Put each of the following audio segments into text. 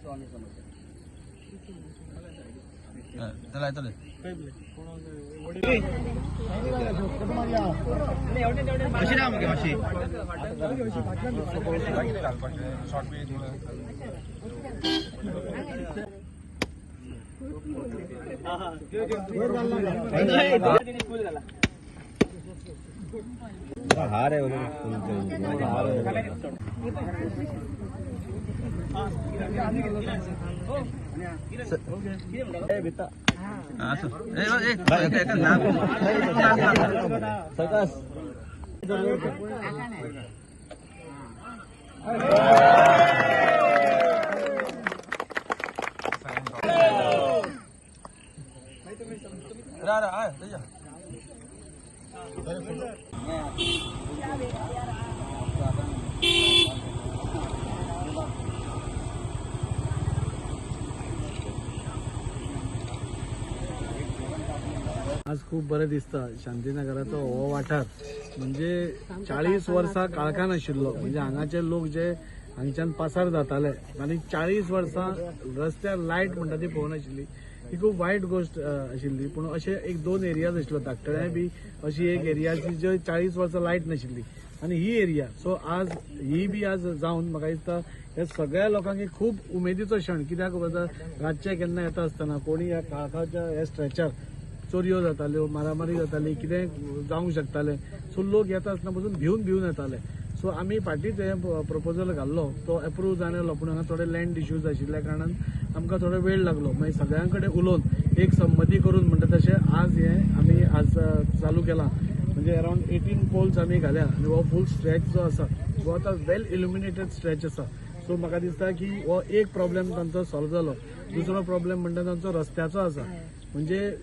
चला चला हार है आज खूप बरें दिसता शांतीनगराचो हो वाठार म्हणजे 40 वर्सां काळखान आशिल्लो म्हणजे हांगाचे लोक जे हांगच्यान पासार जाताले आनी 40 वर्सां रस्त्यार लायट म्हणटा ती पळोवनाशिल्ली ही खूप वायट गोष्ट आशिल्ली पूण अशे एक दोन एरियाज आशिल्लो धाकटळ्या बी अशी एक एरिया आशिल्ली जंय 40 वर्सां लायट नाशिल्ली आनी ही एरिया सो आज ही बी आज जावन म्हाका दिसता हे सगळ्या लोकांक एक खूप उमेदीचो क्षण कित्याक रातचे केन्ना येता आसतना कोणी ह्या काळखाच्या ह्या स्ट्रेचार चोरयो जाताल्यो मारामारी जाताली कितें जावंक शकताले सो लोक येता आसतना पासून भिवन येताले सो आमी फाटींच हे प्रपोजल घाल्लो तो एप्रूव जावन पूण हांगा थोडे लँड इश्यूज आशिल्ल्या कारणान आमकां थोडो वेळ लागलो मागीर सगळ्यां कडेन उलोवन एक संमती करून म्हणटा तशें आज हे आमी आज चालू केलां म्हणजे अरावंड 18 पोल्स आमी घाल्या आनी हो फूल स्ट्रेच जो आसा तो आतां वेल इल्युमिनेटेड स्ट्रेच आसा सो म्हाका दिसता की हो एक प्रॉब्लेम तांचो सॉल्व जालो दुसरो प्रॉब्लेम म्हणटा तांचो रस्त्याचो आसा म्हणजे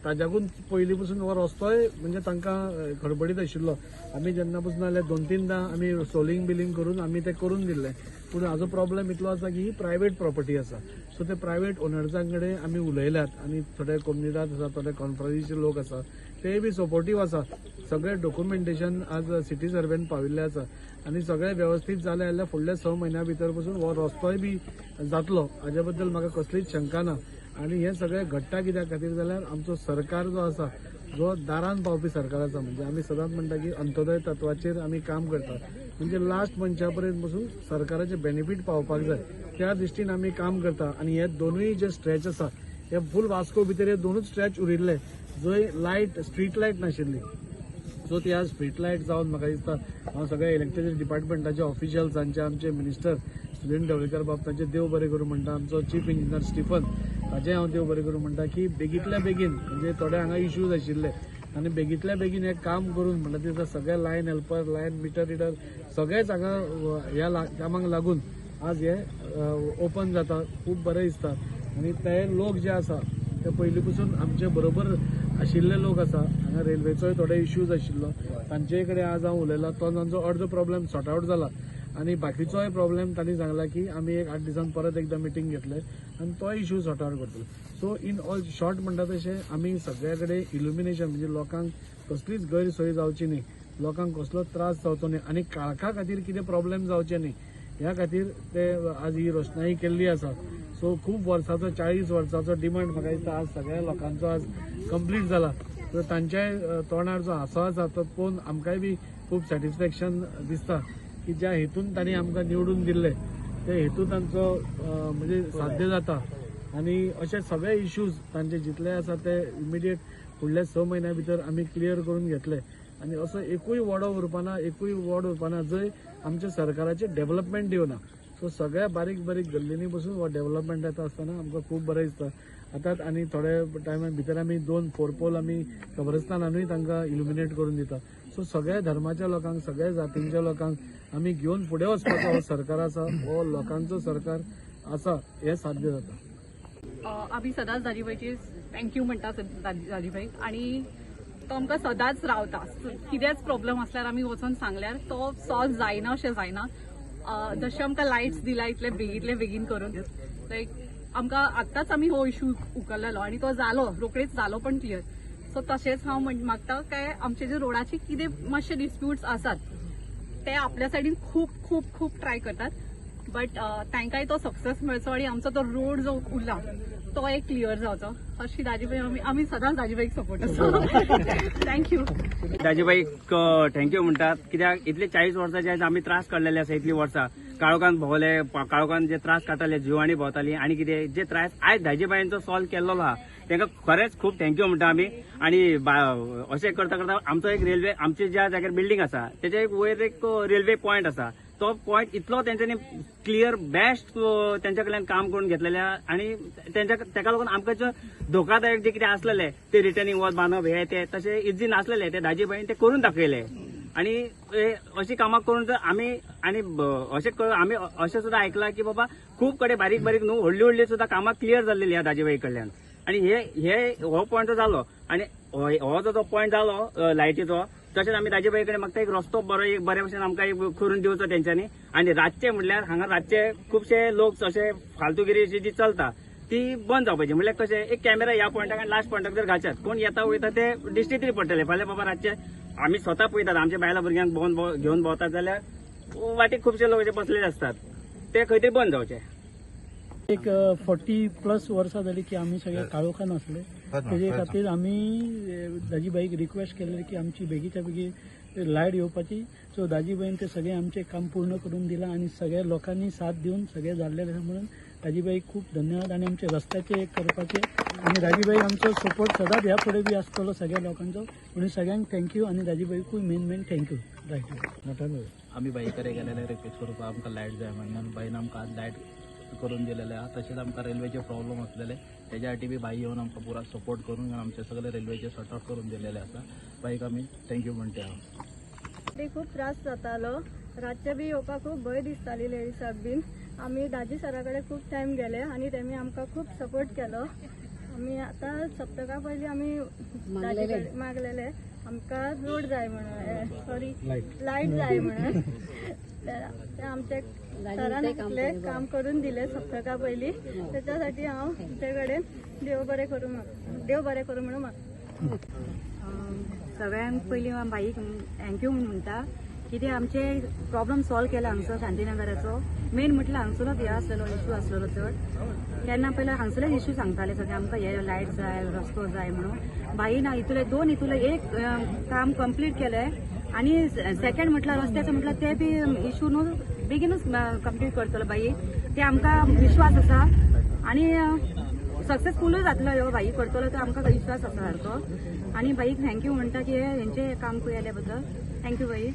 ताज्याकून पयलीं पासून हो रस्तोय म्हणजे तांकां खडबडीत आशिल्लो आमी जेन्ना पासून जाल्यार 2-3दां आमी सोलिंग बिलिंग करून आमी ते करून दिल्ले पूण हाजो प्रॉब्लेम इतलो आसा की ही प्रायवेट प्रॉपर्टी आसा सो ते प्रायवेट ओनर्सां कडेन आमी उलयल्यात आनी थोडे कम्युनिटात आसा थोडे कॉन्फ्रन्सीचे लोक आसा ते बी सपोर्टीव आसा सगळे डॉक्युमेंटेशन आज सिटी सर्वेन पाविल्ले आसा आनी सगळे व्यवस्थीत जाले जाल्यार फुडल्या 6 म्हयन्यां भितर पासून हो रस्तोय बी जातलो हाजे बद्दल म्हाका कसलीच शंका ना आनी हे सगळे घडटा कित्याक खातीर जाल्यार आमचो सरकार जो आसा जो दारान पावपी सरकार आसा म्हणजे आमी सदांच म्हणटा की अंत्योदय तत्वाचेर आमी काम करता म्हणजे लास्ट मनशा पर्यंत पासून सरकाराचे बेनिफीट पावपाक जाय त्या दृश्टीन आमी काम करता आनी हे दोनूय जे स्ट्रेच आसा हे फूल वास्को भितर हे दोनूच स्ट्रेच उरिल्ले जंय लायट स्ट्रीट लायट नाशिल्ली सो ती आज स्ट्रीट लायट जावन म्हाका दिसता हांव सगळ्या इलेक्ट्रिसिटी डिपार्टमेंटाचे ऑफिशियल्सांचे आमचे मिनिस्टर सुनील ढवळीकर बाब तांचे देव बरें करूं म्हणटा आमचो चीफ इंजिनियर स्टीफन ताजें हांव देव बरें करूं म्हणटा की बेगींतल्या बेगीन म्हणजे थोडे हांगा इश्यूज आशिल्ले आनी बेगींतल्या बेगीन हें काम करून म्हणटा दिसता सगळे line helper line meter reader सगळेच हांगा ह्या कामाक लागून आज हे ओपन जाता खूब बरें दिसता आनी ते लोक जे आसा ते पयलीं पासून आमचे बरोबर आशिल्ले लोक आसा हांगा रेल्वेचोय थोडे इश्यूज आशिल्लो तांचे कडेन आज हांव उलयलां तो तांचो अर्दो प्रॉब्लेम सॉर्ट आवट जाला आनी बाकीचोय प्रॉब्लेम तांणी सांगला की आमी एक 8 दिसान परत एकदा मिटींग घेतले आनी तो इश्यू सॉर्ट आवट करतले सो इन ऑल शॉर्ट म्हणटा तशें आमी सगळ्या कडेन इल्युमिनेशन म्हणजे लोकांक कसलीच गैरसोय जावची न्ही लोकांक कसलो त्रास जावचो न्ही आनी काळखा खातीर कितें प्रॉब्लेम जावचे न्ही ह्या खातीर ते आज ही रोशनाई केल्ली आसा सो खूब वर्साचो 40 वर्साचो डिमांड म्हाका दिसता आज सगळ्या लोकांचो आज कंप्लीट जाला सो तांच्या तोंडार जो हांसो आसा तो पळोवन आमकांय बी खूब सॅटिस्फॅक्शन दिसता की ज्या हेतून तांणी आमकां निवडून दिल्ले ते हेतू तांचो म्हणजे साध्य जाता आनी अशे सगळे इश्यूज तांचे जितले आसा ते इमिडिएट फुडल्या 6 म्हयन्यां भितर आमी क्लियर करून घेतले आनी असो एकूय वॉर्ड उरपाना जंय आमच्या सरकाराचे डेव्हलपमेंट येवना सो सगळ्या बारीक बारीक गल्लींनी बसून हो डेव्हलपमेंट येता आसतना आमकां खूब बरें दिसता आतांच आनी थोड्या टायमा भितर आमी 2 4 पोल आमी कब्रस्तानानूय तांकां इल्युमिनेट करून दिता सो सगळ्या धर्माच्या लोकांक सगळ्या जातींच्या लोकांक आमी घेवन फुडें वचपाचो हो सरकार आसा हो लोकांचो सरकार आसा हे साध्य जाता आमी सदांच दाजीबाईची थँक्यू म्हणटा दाजीबाई आनी तो आमकां सदांच रावता कितेंच प्रॉब्लेम आसल्यार आमी वचून सांगल्यार तो सॉल्व जायना अशें जायना जशें आमकां लायट्स दिला इतले बेगीन करून लायक आमकां आत्ताच आमी हो इश्यू उखल्लेलो आनी तो जालो रोखडेच जालो पण क्लियर सो तशेंच हांव मागता काय आमचे जे रोडाचे कितें मातशे डिस्प्यूट्स आसात ते आपल्या सायडीन खूब खूब खूब ट्राय करतात बट तांकांय तो सक्सेस मेळचो आणि आमचो तो रोड जो उरला तो एक क्लियर जावचो अशी दाजीबाई आमी सदांच दाजीबाईक सपोर्ट आसा. थँक्यू. दाजीबाई थँक्यू म्हणटात, कित्याक इतले 40 वर्सांचे आज आमी त्रास काडलेले आसा. इतली वर्सां काळोखान भोंवले, काळोखान जे त्रास काडटाले, जिवाणी भोंवताली आनी कितें जे त्रास आयज दाजीबाईंचो सॉल्व केल्लो आहा तांकां खरेंच खूब थँक्यू म्हणटा आमी. आनी अशें करता करता आमचो एक रेल्वे, आमची ज्या जाग्यार बिल्डींग आसा तेच्या एक वयर एक रेल्वे पॉयंट आसा. तो पॉयंट इतलो तेंच्यांनी क्लियर बेस्ट तेंच्या कडल्यान काम करून घेतलेले आणि तेका लागून आमकां जे धोकादायक जे कितें आसलेले ते रिटर्निंग वॉल बांदप हे ते तशें इझी नासलेले, ते दाजीबाईन ते करून दाखयले. आणि अशी कामां करून जर आमी आनी अशें आमी अशें सुद्दां आयकलां की बाबा खूब कडेन बारीक बारीक न्हू व्हडली व्हडली सुद्दां कामां क्लियर जाल्लेली ह्या दाजीबाई कडल्यान. आणि हे हो पॉयंट जालो आणि हो जो पॉयंट जालो लायटीचो, तशेंच आमी दाजीबाई कडेन म्हाका एक रस्तो बरे भशेन आमकां एक करून दिवचो तेंच्यांनी. आनी रातचे म्हणल्यार हांगा रातचे खुबशे लोक अशे फालतूगिरी जी चलता ती बंद जावपाची. म्हणल्यार कशें एक कॅमेरा ह्या पॉयंटाक आनी लास्ट पॉयंटाक जर घालच्यात, कोण येता वयता ते दिश्टी तरी पडटले. फाल्यां बाबा रातचे आमी स्वता पळयतात आमच्या बायलां भुरग्यांक घेवन भोंवतात जाल्यार वाटेक खुबशे लोक जे बसलेले असतात ते खंय तरी बंद जावचे. एक 40+ वर्सां जाली की आमी सगळे काळोखान आसले. तेजे खातीर आमी दाजीबाईक रिक्वेस्ट केलेली की आमची बेगीच्या बेगी लायट येवपाची. सो दाजीबाईन ते सगळे आमचे काम पूर्ण करून दिला आणि सगळ्या लोकांनी साथ दिवन सगळे जाल्लेले आसा. म्हणून दाजीबाईक खूप धन्यवाद. आणि आमचे रस्त्याचे एक करपाचे आणि दाजीबाई आमचो सपोर्ट सदांच ह्या फुडें बी आसतलो सगळ्या लोकांचो. म्हणून सगळ्यांक थँक्यू आणि दाजीबाईकूय मेन थँक्यू. रायट आमी बाई कडेन गेलेले रिक्वेस्ट करूंक आमकां लायट जाय म्हणून बाईन आमकां आज लायट करून दिलेले आहा. तशेंच आमकां रेल्वेचे प्रॉब्लेम आसलेले तेज्या खातीर बी बाई येवन आमकां पुरा सपोर्ट करून आमचे सगळे रेल्वेचे सॉर्ट आउट करून दिलेले आसा. बाईक आमी थँक्यू म्हणटे आहा. ते खूप त्रास जातालो. रातचे बी येवपाक खूप भंय दिसताली लेडीजाक बीन. आमी दाजी सरा कडेन खूप टायम गेले आणि तेमी आमकां खूप सपोर्ट केलो. आमी आतां सप्तका पयलीं आमी दाजी कडेन मागलेले आमकां रोड जाय म्हणून, सॉरी लायट जाय म्हणून. ते आमचे सरान इतले काम करून दिले सप्तका पयलीं. त्याच्यासाठी हांव तुमचे कडेन देव बरें करूं म्हणून मागता. सगळ्यांक पयलीं हांव बाईक थँक्यू म्हणटा, कितें आमचे प्रॉब्लम सॉल्व केला हांगचो शांतीनगराचो. मेन म्हटल्यार हांगसरूच हे आसलेलो इश्यू आसलेलो चड. तेन्ना पयलीं हांगसरलेच इश्यू सांगताले सगळे आमकां हे लायट जाय, रस्तो जाय म्हणून. बाईन दोन हितूले एक काम कंप्लीट केलें. आणि सेकंड म्हटल्यार रस्त्याचो म्हटल्यार ते बी इश्यू न्हू बेगीनूच कंप्लीट करतलो बाई. ते आमकां विश्वास आसा आणि सक्सेसफुलूय जातलो ह्यो बाई करतलो तो आमकां विश्वास आसा सारको. आणि बाईक थँक्यू म्हणटा की हेंचे काम केल्या बद्दल. थँक्यू बाई.